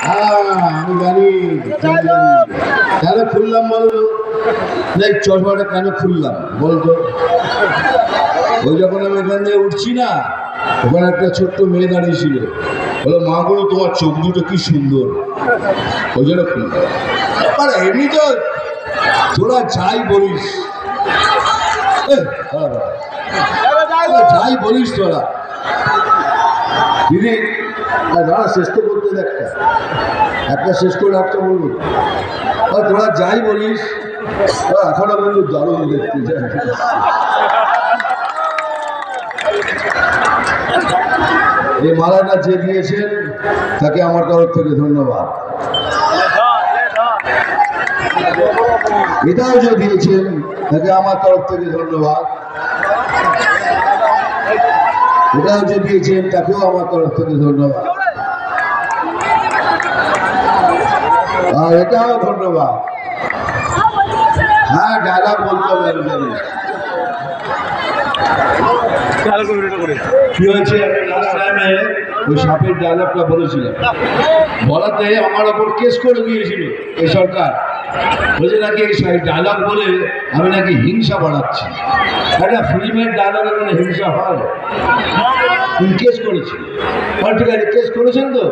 আমি জানি কেন খুললাম বলতো, দেখ চশমাটা কেন খুললাম বলতো। ওই যখন আমি এখান থেকে উঠছি না, ওখানে একটা ছোট্ট মেয়ে দাঁড়িয়ে ছিল, বলো মা গুলো তোমার চোখ দুটো কি সুন্দর, ওই জন্য খুললাম। এবার এমনি তো তোরা যাই বলিস, যাই বলিস তোরা দিদি, দাঁড়া শেষ তো করতে একটা শেষ করে একটা বলবো। তোরা যাই বলিস, এখনো বলবো দারুণ দেখতে যাই। এই মালাটা যে দিয়েছেন তাকে আমার তরফ থেকে ধন্যবাদ। এটাও যে দিয়েছেন তাকে আমার তরফ থেকে ধন্যবাদ। এটাও যে দিয়েছেন তাকেও আমার তরফ থেকে ধন্যবাদ। আর এটাও ধন্যবাদ। হ্যাঁ, ডায়লগ বলতে হবে। কি হয়েছে, ওই সাপের ডায়লগটা বলেছিলাম, বলাতে আমার ওপর কেস করে দিয়েছিল এই সরকার। বলছে নাকি এই ডায়লগ বলে আমি নাকি হিংসা বাড়াচ্ছি। একটা ফিল্মের ডায়লগে মানে হিংসা হয়, কেস করেছিল। ঠিক আছে, কেস করেছেন তো।